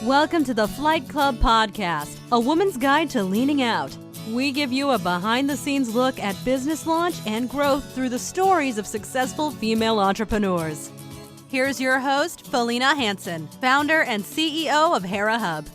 Welcome to the Flight Club Podcast, a woman's guide to leaning out. We give you a behind-the-scenes look at business launch and growth through the stories of successful female entrepreneurs. Here's your host, Felina Hansen, founder and CEO of Hera Hub.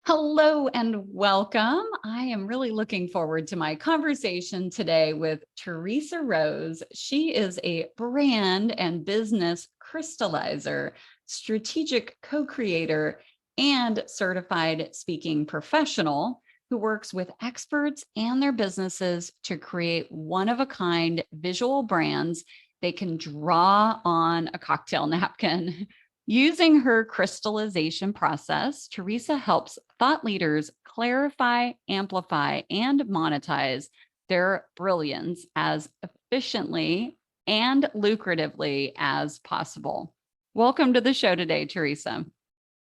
Hello and welcome. I am really looking forward to my conversation today with Theresa Rose. She is a brand and business crystallizer, strategic co-creator, and certified speaking professional who works with experts and their businesses to create one-of-a-kind visual brands they can draw on a cocktail napkin. Using her crystallization process, Theresa helps thought leaders clarify, amplify, and monetize their brilliance as efficiently and lucratively as possible. Welcome to the show today, Theresa.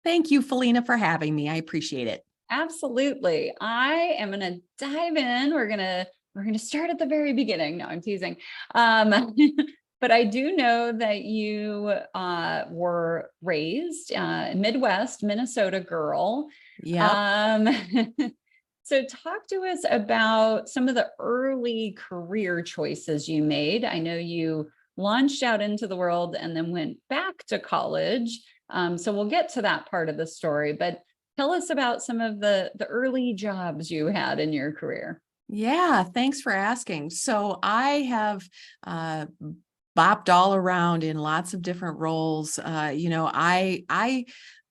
Thank you, Felina, for having me. I appreciate it. Absolutely. I am going to dive in. We're going to start at the very beginning. No, I'm teasing. But I do know that you were raised Midwest, Minnesota girl. Yeah. So talk to us about some of the early career choices you made. I know you launched out into the world and then went back to college. So we'll get to that part of the story, but tell us about some of the early jobs you had in your career. Yeah, thanks for asking. So I have bopped all around in lots of different roles. I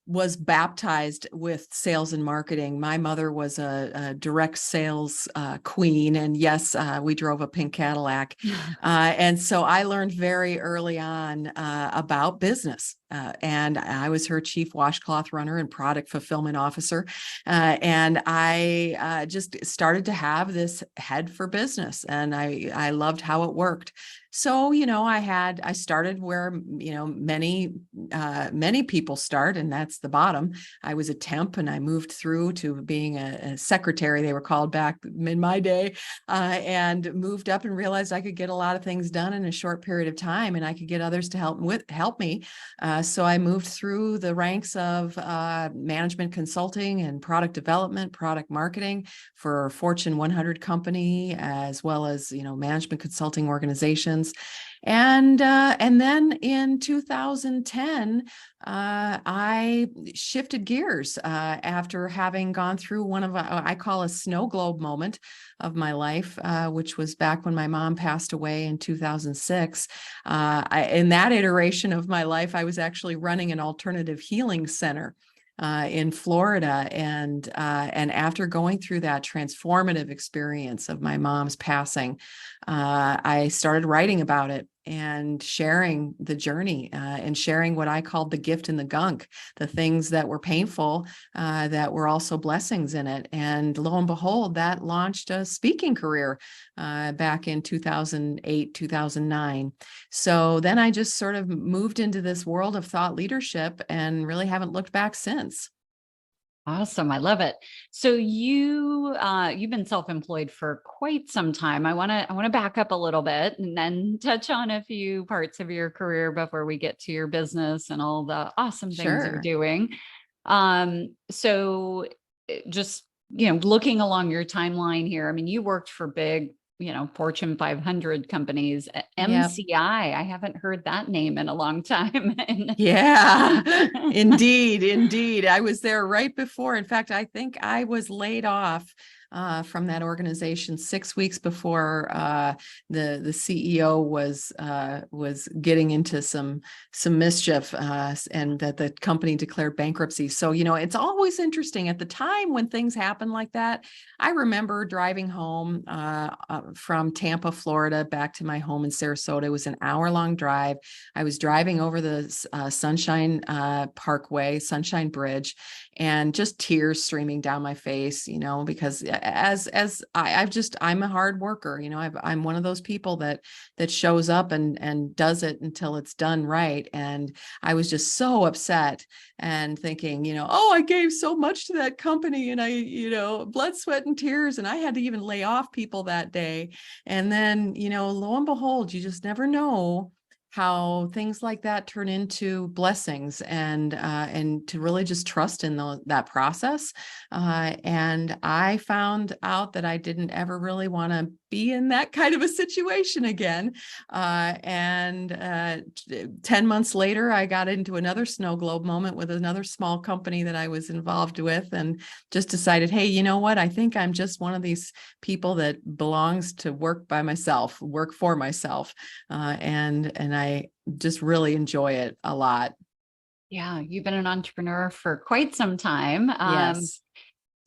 was baptized with sales and marketing. My mother was a direct sales queen. And yes, we drove a pink Cadillac. And so I learned very early on about business. And I was her chief washcloth runner and product fulfillment officer. And I just started to have this head for business. And I loved how it worked. So, I started where, many people start, and that's the bottom. I was a temp and I moved through to being a secretary, they were called back in my day, and moved up and realized I could get a lot of things done in a short period of time, and I could get others to help me. So I moved through the ranks of management consulting and product development, product marketing for a Fortune 100 company, as well as, management consulting organizations. And then in 2010, I shifted gears after having gone through one of I call a snow globe moment of my life, which was back when my mom passed away in 2006. In that iteration of my life, I was actually running an alternative healing center in Florida. And after going through that transformative experience of my mom's passing, I started writing about it and sharing the journey and sharing what I called the gift and the gunk, the things that were painful, that were also blessings in it. And lo and behold, that launched a speaking career back in 2008, 2009. So then I just sort of moved into this world of thought leadership and really haven't looked back since. Awesome. I love it. So you've been self-employed for quite some time. I want to back up a little bit and then touch on a few parts of your career before we get to your business and all the awesome things you're doing. So just, looking along your timeline here, I mean, you worked for big, Fortune 500 companies, MCI. I haven't heard that name in a long time. Yeah, indeed. I was there right before. In fact, I think I was laid off from that organization 6 weeks before the CEO was getting into some mischief, and that the company declared bankruptcy. So, it's always interesting at the time when things happen like that. I remember driving home from Tampa, Florida, back to my home in Sarasota. It was an hour-long drive. I was driving over the Sunshine Parkway, Sunshine Bridge, and just tears streaming down my face, because I'm a hard worker. I'm one of those people that shows up and does it until it's done right. And I was just so upset and thinking, I gave so much to that company, and I, blood, sweat, and tears, and I had to even lay off people that day. And then, lo and behold, you just never know how things like that turn into blessings, and to really just trust in that process. And I found out that I didn't ever really want to be in that kind of a situation again. And 10 months later, I got into another snow globe moment with another small company that I was involved with, and just decided, hey, you know what? I think I'm just one of these people that belongs to work by myself, work for myself. And I just really enjoy it a lot. Yeah, you've been an entrepreneur for quite some time. Yes.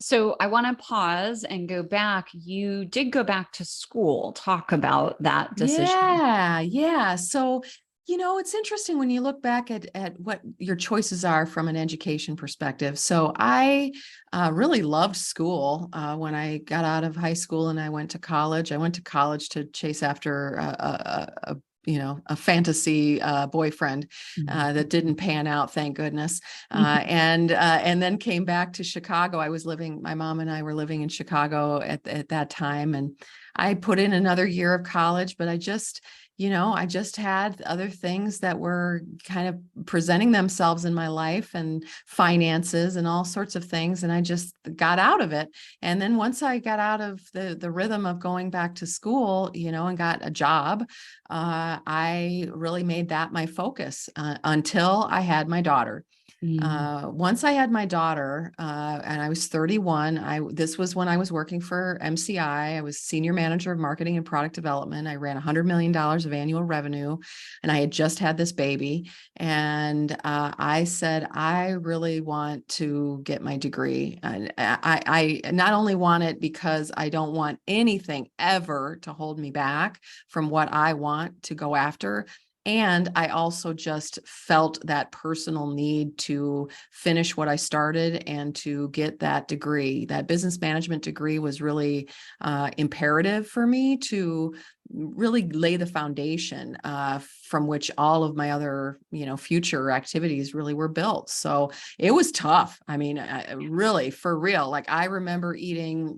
So I want to pause and go back. You did go back to school. Talk about that decision. Yeah. Yeah. So, it's interesting when you look back at what your choices are from an education perspective. So I really loved school when I got out of high school and I went to college. I went to college to chase after a fantasy boyfriend that didn't pan out, thank goodness. And then came back to Chicago. My mom and I were living in Chicago at that time, and I put in another year of college, but I just had other things that were kind of presenting themselves in my life, and finances and all sorts of things. And I just got out of it. And then once I got out of the rhythm of going back to school, and got a job, I really made that my focus until I had my daughter. Once I had my daughter, and I was 31, this was when I was working for MCI. I was senior manager of marketing and product development. I ran $100 million of annual revenue, and I had just had this baby. And I said, I really want to get my degree. And I not only want it because I don't want anything ever to hold me back from what I want to go after. And I also just felt that personal need to finish what I started and to get that degree. That business management degree was really imperative for me to really lay the foundation from which all of my other, future activities really were built. So it was tough. I mean, really, for real. Like, I remember eating,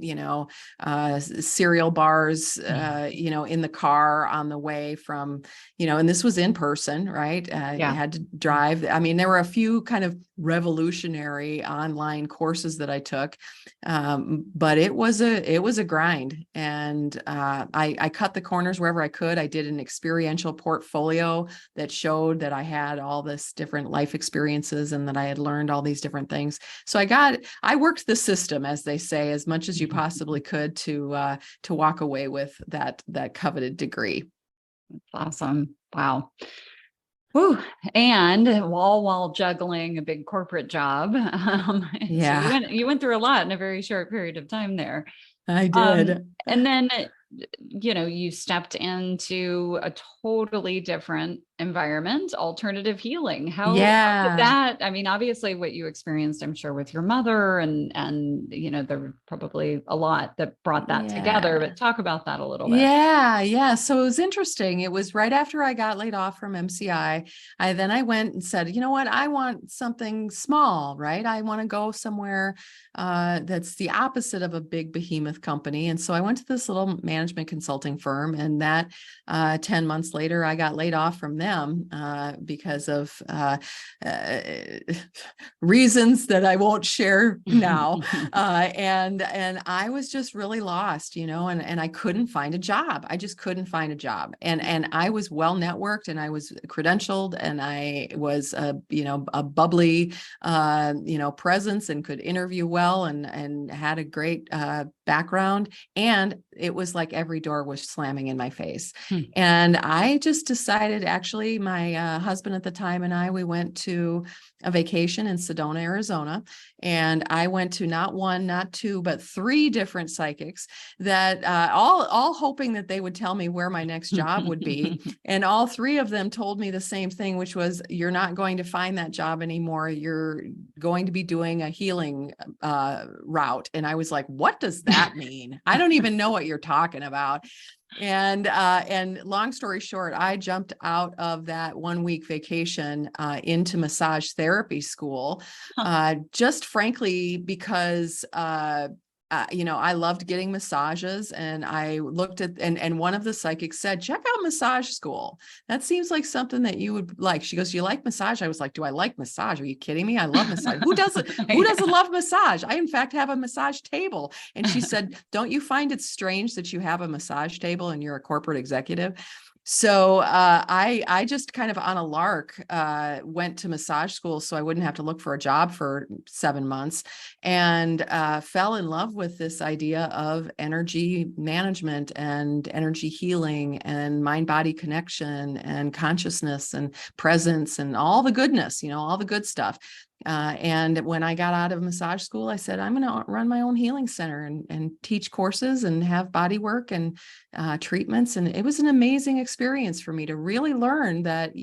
cereal bars, in the car on the way from, and this was in person, right? You had to drive. I mean, there were a few kind of revolutionary online courses that I took, but it was a grind. And I cut the corners wherever I could. I did an experiential portfolio that showed that I had all this different life experiences and that I had learned all these different things. So I worked the system, as they say, as much as you possibly could to walk away with that coveted degree. Awesome. Wow. Whew. And while juggling a big corporate job. So you went through a lot in a very short period of time there. I did. And then, you stepped into a totally different environment, alternative healing. How did that, I mean, obviously what you experienced, I'm sure, with your mother and, there were probably a lot that brought that together, but talk about that a little bit. Yeah. So it was interesting. It was right after I got laid off from MCI. I went and said, you know what? I want something small, right? I want to go somewhere that's the opposite of a big behemoth company. And so I went to this little management consulting firm, and that 10 months later, I got laid off from them because of reasons that I won't share now. And I was just really lost, and I couldn't find a job. I just couldn't find a job. And I was well networked, and I was credentialed, and I was a bubbly, presence, and could interview well, and had a great background. And it was like every door was slamming in my face. And I just decided, actually, my husband at the time and we went to a vacation in Sedona, Arizona. And I went to not one, not two, but 3 different psychics that all hoping that they would tell me where my next job would be. And all 3 of them told me the same thing, which was, you're not going to find that job anymore. You're going to be doing a healing route. And I was like, what does that mean? I don't even know what you're talking about. And long story short, I jumped out of that 1-week vacation into massage therapy school, just frankly, because I loved getting massages, and I looked at, and one of the psychics said, check out massage school. That seems like something that you would like. She goes, do you like massage? I was like, do I like massage? Are you kidding me? I love massage. Who doesn't, who doesn't love massage? I, in fact, have a massage table. And she said, don't you find it strange that you have a massage table and you're a corporate executive? So I just kind of on a lark went to massage school so I wouldn't have to look for a job for 7 months, and fell in love with this idea of energy management and energy healing and mind-body connection and consciousness and presence and all the goodness, all the good stuff. And when I got out of massage school, I said, I'm going to run my own healing center and teach courses and have body work and treatments. And it was an amazing experience for me to really learn that,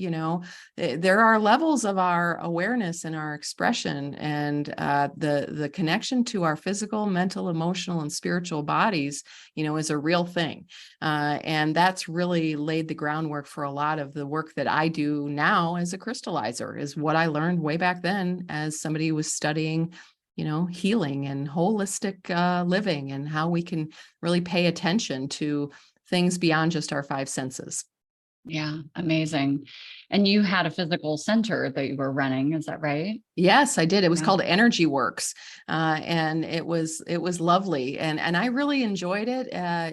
there are levels of our awareness and our expression, and the connection to our physical, mental, emotional, and spiritual bodies, is a real thing. And that's really laid the groundwork for a lot of the work that I do now as a crystallizer, is what I learned way back then as somebody who was studying, healing and holistic living, and how we can really pay attention to things beyond just our five senses. Yeah, amazing. And you had a physical center that you were running, is that right? Yes, I did. It was Yeah. called Energy Works, and it was lovely, and I really enjoyed it.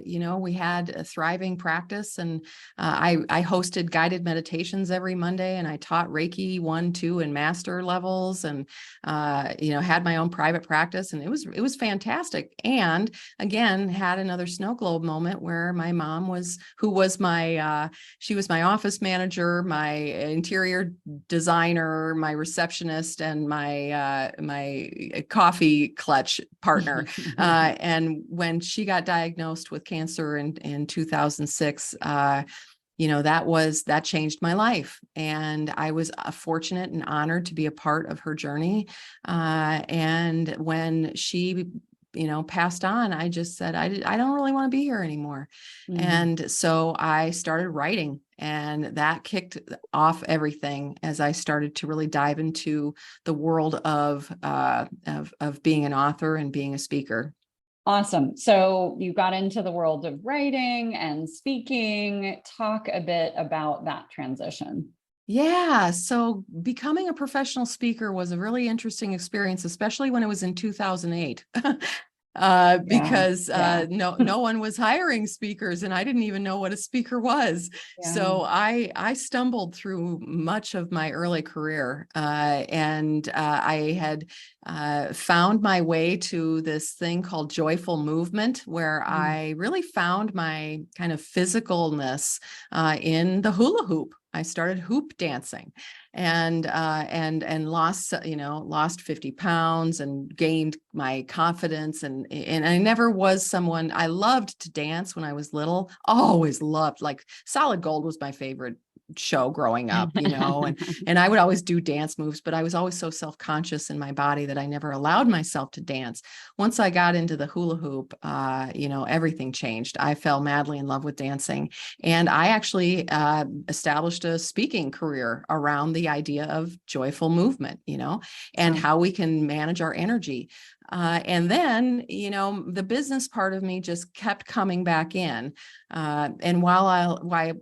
We had a thriving practice, and I hosted guided meditations every Monday, and I taught Reiki 1, 2, and master levels, and had my own private practice, and it was fantastic. And again, had another snow globe moment where my mom who was my she was my office manager, my interior designer, my receptionist, and my coffee clutch partner. And when she got diagnosed with cancer in 2006, that changed my life. And I was fortunate and honored to be a part of her journey. And when she passed on, I just said, I don't really want to be here anymore. Mm-hmm. And so I started writing, and that kicked off everything as I started to really dive into the world of being an author and being a speaker. Awesome. So you got into the world of writing and speaking. Talk a bit about that transition. Yeah. So becoming a professional speaker was a really interesting experience, especially when it was in 2008. Because no one was hiring speakers, and I didn't even know what a speaker was. Yeah. So I stumbled through much of my early career, and I had found my way to this thing called joyful movement, where I really found my kind of physicalness in the hula hoop. I started hoop dancing, and lost 50 pounds and gained my confidence. And I never was someone, I loved to dance when I was little, always loved, like Solid Gold was my favorite show growing up, and I would always do dance moves, but I was always so self-conscious in my body that I never allowed myself to dance. Once I got into the hula hoop, everything changed. I fell madly in love with dancing, and I actually established a speaking career around the idea of joyful movement, and how we can manage our energy. And then, the business part of me just kept coming back in. And while I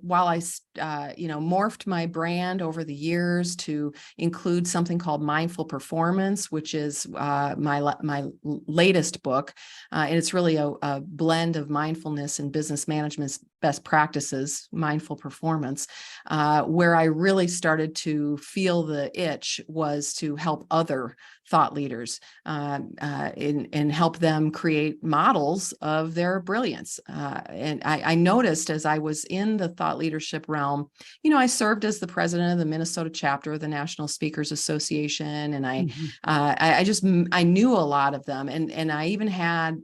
morphed my brand over the years to include something called Mindful Performance, which is my latest book, and it's really a blend of mindfulness and business management's best practices, Mindful Performance, where I really started to feel the itch was to help other thought leaders and help them create models of their brilliance. And I noticed as I was in the thought leadership realm, I served as the president of the Minnesota chapter of the National Speakers Association. And I knew a lot of them. And I even had,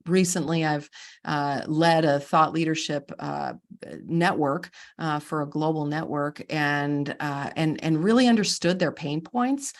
recently I've led a thought leadership network for a global network, and really understood their pain points,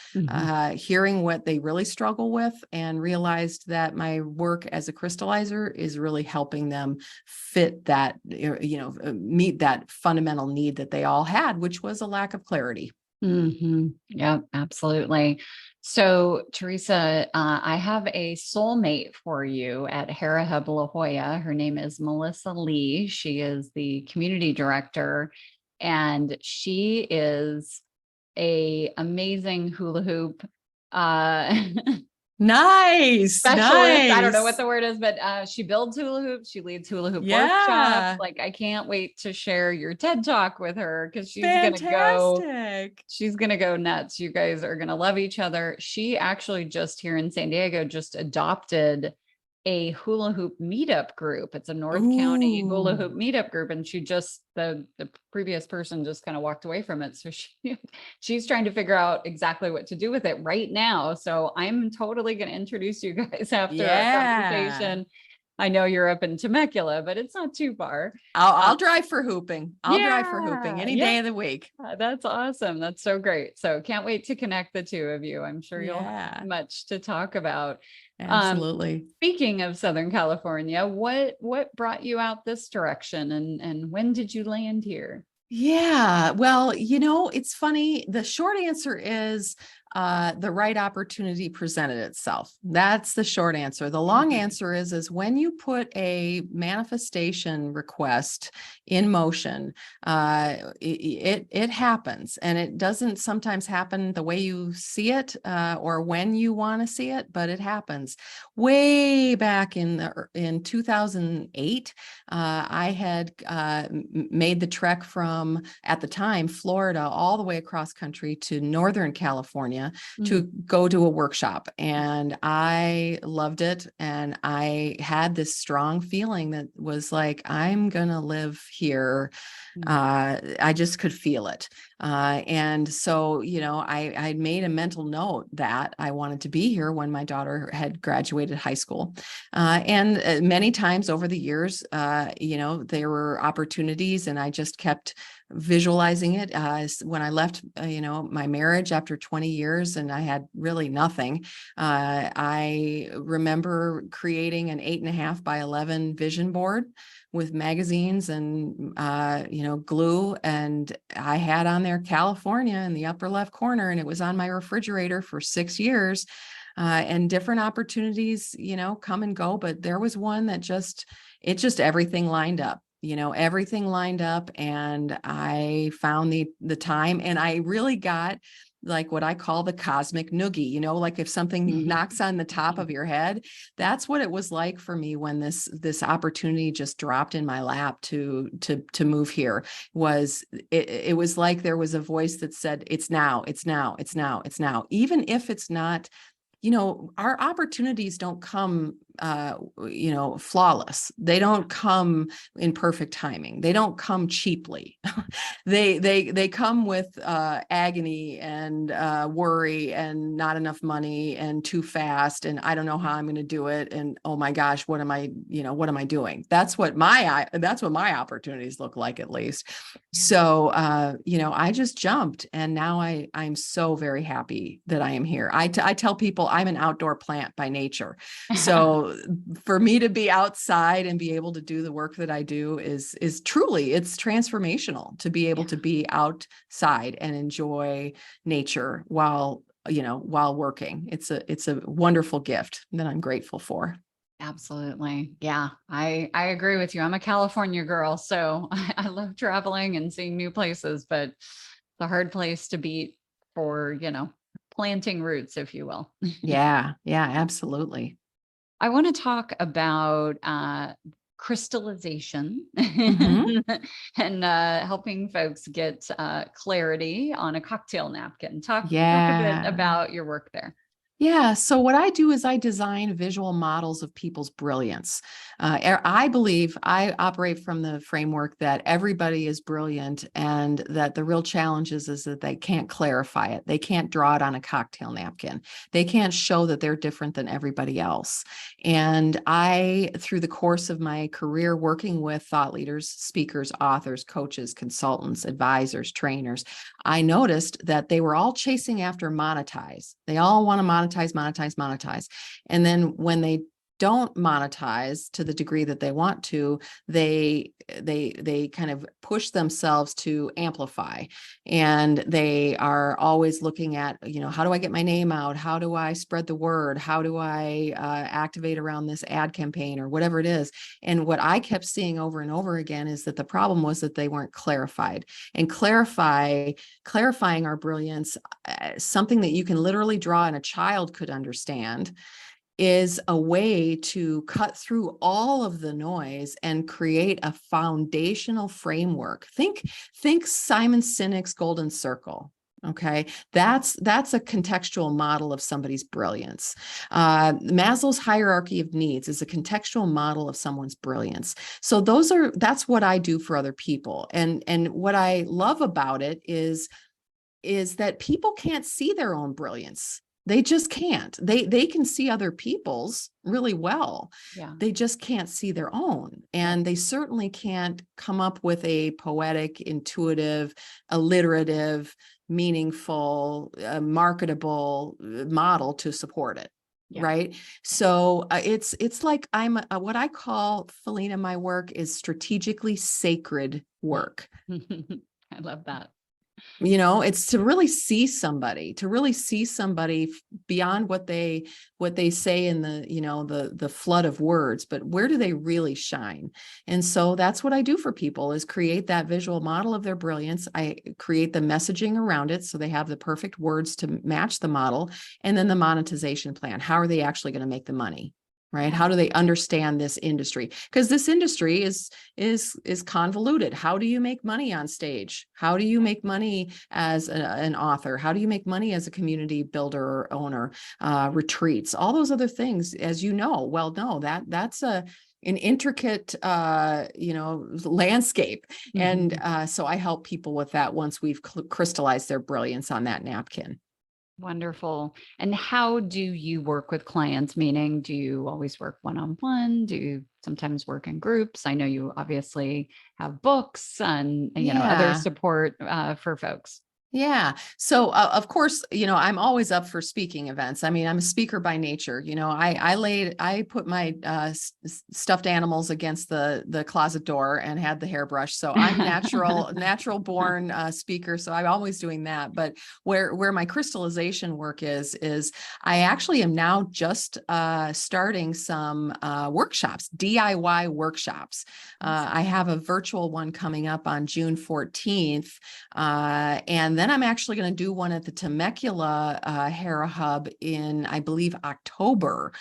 hearing what they really struggle with, and realized that my work as a crystallizer is really helping them fit that, meet that fundamental need that they all had, which was a lack of clarity. Yeah, absolutely. So, Theresa, I have a soulmate for you at Hera Hub La Jolla. Her name is Melissa Lee. She is the community director, and she is a amazing hula hoop uh, Nice, specialist. I don't know what nice. the word is, but she builds hula hoops. She leads hula hoop workshops. Yeah, Like, I can't wait to share your TED talk with her because fantastic. she's gonna go nuts. You guys are gonna love each other. She actually just here in San Diego just adopted a hula hoop meetup group. It's a North County hula Ooh, hoop meetup group, and she just the previous person just kind of walked away from it. So she's trying to figure out exactly what to do with it right now. So I'm totally going to introduce you guys after our yeah. conversation. I know you're up in Temecula, but it's not too far. I'll drive for hooping. I'll drive for hooping Yeah, any yeah. day of the week. That's awesome. That's so great. So can't wait to connect the two of you. I'm sure you'll Yeah, have much to talk about. Um, absolutely. Speaking of Southern California, what brought you out this direction and when did you land here? Yeah, well, it's funny. The short answer is the right opportunity presented itself. That's the short answer. The long answer is when you put a manifestation request in motion, it happens, and it doesn't sometimes happen the way you see it or when you want to see it, but it happens. Way back in 2008, I had made the trek from, at the time, Florida, all the way across country to Northern California to go to a workshop. And I loved it. And I had this strong feeling that was like, I'm going to live here. I just could feel it. And so, I made a mental note that I wanted to be here when my daughter had graduated high school. And many times over the years, there were opportunities, and I just kept visualizing it. When I left, my marriage after 20 years and I had really nothing, I remember creating an 8.5 by 11 vision board with magazines and, glue. And I had on there California in the upper left corner, and it was on my refrigerator for 6 years. And different opportunities, come and go, but there was one that everything lined up. Everything lined up, and I found the time, and I really got like what I call the cosmic noogie, like if something knocks on the top of your head. That's what it was like for me when this opportunity just dropped in my lap to move here. It was like there was a voice that said, it's now, it's now, it's now, it's now. Even if it's not, our opportunities don't come, flawless. They don't come in perfect timing. They don't come cheaply. They come with agony and worry and not enough money and too fast. And I don't know how I'm going to do it. And oh my gosh, what am I doing? That's what my opportunities look like, at least. So, I just jumped, and now I'm so very happy that I am here. I tell people I'm an outdoor plant by nature. So for me to be outside and be able to do the work that I do is truly, it's transformational to be able to be outside and enjoy nature while working. It's a wonderful gift that I'm grateful for. Absolutely. Yeah, I agree with you. I'm a California girl, so I love traveling and seeing new places, but it's a hard place to beat for, planting roots, if you will. Yeah, absolutely. I want to talk about crystallization Mhm. and helping folks get clarity on a cocktail napkin. Talk a bit Yeah. about your work there. Yeah. So what I do is I design visual models of people's brilliance. I believe I operate from the framework that everybody is brilliant, and that the real challenge is that they can't clarify it. They can't draw it on a cocktail napkin. They can't show that they're different than everybody else. And through the course of my career working with thought leaders, speakers, authors, coaches, consultants, advisors, trainers, I noticed that they were all chasing after monetize. They all want to monetize. And then when they don't monetize to the degree that they want to, they kind of push themselves to amplify, and they are always looking at, how do I get my name out? How do I spread the word? How do I activate around this ad campaign or whatever it is? And what I kept seeing over and over again is that the problem was that they weren't clarified. And clarifying our brilliance, something that you can literally draw and a child could understand, is a way to cut through all of the noise and create a foundational framework. Think Simon Sinek's golden circle. Okay, that's a contextual model of somebody's brilliance. Maslow's hierarchy of needs is a contextual model of someone's brilliance. So that's what I do for other people. And what I love about it is that people can't see their own brilliance. They just can't. They can see other people's really well. Yeah. They just can't see their own. And they certainly can't come up with a poetic, intuitive, alliterative, meaningful, marketable model to support it. Yeah. Right. So it's like I'm what I call, Felina, my work is strategically sacred work. I love that. It's to really see somebody beyond what they say in the flood of words, but where do they really shine? And so that's what I do for people, is create that visual model of their brilliance. I create the messaging around it so they have the perfect words to match the model, and then the monetization plan. How are they actually going to make the money? Right? How do they understand this industry? Because this industry is convoluted. How do you make money on stage? How do you make money as an author? How do you make money as a community builder or owner? Retreats, all those other things, as that's an intricate landscape. Mm-hmm. And so I help people with that once we've crystallized their brilliance on that napkin. Wonderful. And how do you work with clients? Meaning, do you always work one-on-one? Do you sometimes work in groups? I know you obviously have books and other support for folks. Yeah. So of course, I'm always up for speaking events. I mean, I'm a speaker by nature. I put my stuffed animals against the closet door and had the hairbrush. So I'm natural born speaker. So I'm always doing that. But where my crystallization work is I actually am now just starting some workshops, DIY workshops. I have a virtual one coming up on June 14th. And then I'm actually going to do one at the Temecula Hera Hub in, I believe, October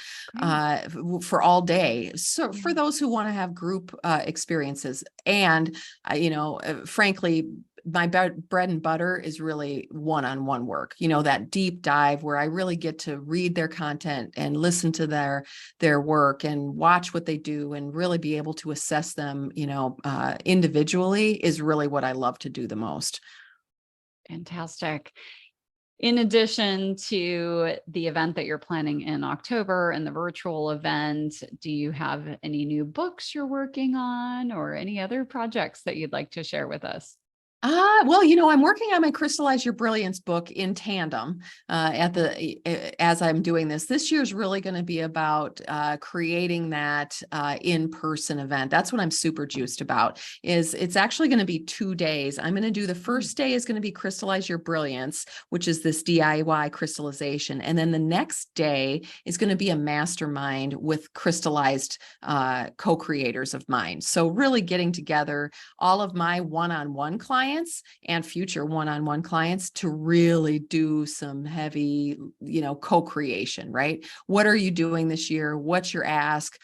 for all day. So for those who want to have group experiences. And, frankly, my bread and butter is really one-on-one work, that deep dive where I really get to read their content and listen to their work and watch what they do and really be able to assess them, individually, is really what I love to do the most. Fantastic. In addition to the event that you're planning in October and the virtual event, do you have any new books you're working on or any other projects that you'd like to share with us? Well, I'm working on my Crystallize Your Brilliance book in tandem as I'm doing this. This year is really going to be about creating that in-person event. That's what I'm super juiced about. It's actually going to be 2 days. I'm going to do the first day is going to be Crystallize Your Brilliance, which is this DIY crystallization. And then the next day is going to be a mastermind with crystallized co-creators of mine. So really getting together all of my one-on-one clients and future one-on-one clients to really do some heavy, co-creation, right? What are you doing this year? What's your ask?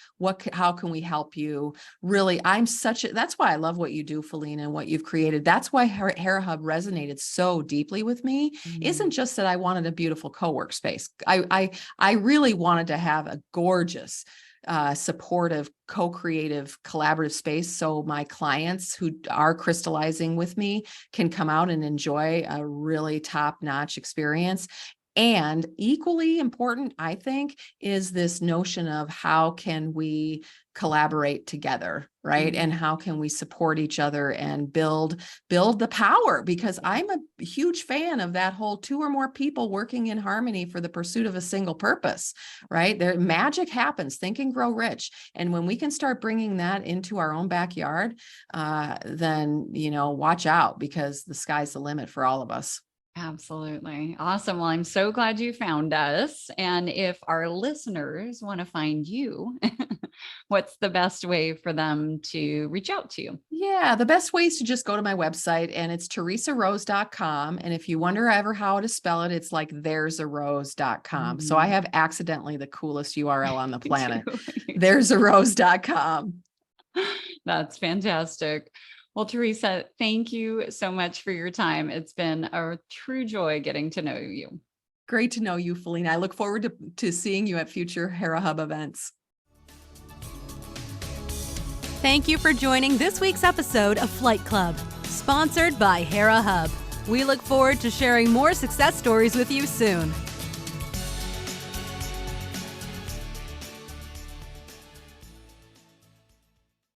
How can we help you? Really, that's why I love what you do, Felina, and what you've created. That's why Hera Hub resonated so deeply with me. Mm-hmm. Isn't just that I wanted a beautiful co-work space. I really wanted to have a gorgeous, supportive, co-creative, collaborative space so my clients who are crystallizing with me can come out and enjoy a really top-notch experience. And equally important, I think, is this notion of how can we collaborate together, right? And how can we support each other and build the power? Because I'm a huge fan of that whole 2 or more people working in harmony for the pursuit of a single purpose, right? There, magic happens. Think and grow rich. And when we can start bringing that into our own backyard, then, watch out, because the sky's the limit for all of us. Absolutely. Awesome. Well, I'm so glad you found us. And if our listeners want to find you, what's the best way for them to reach out to you? Yeah, the best way is to just go to my website, and it's theresarose.com. And if you wonder ever how to spell it, it's like there'sarose.com. So I have accidentally the coolest URL on the planet. There'sarose.com. That's fantastic. Well, Theresa, thank you so much for your time. It's been a true joy getting to know you. Great to know you, Felina. I look forward to seeing you at future Hera Hub events. Thank you for joining this week's episode of Flight Club, sponsored by Hera Hub. We look forward to sharing more success stories with you soon.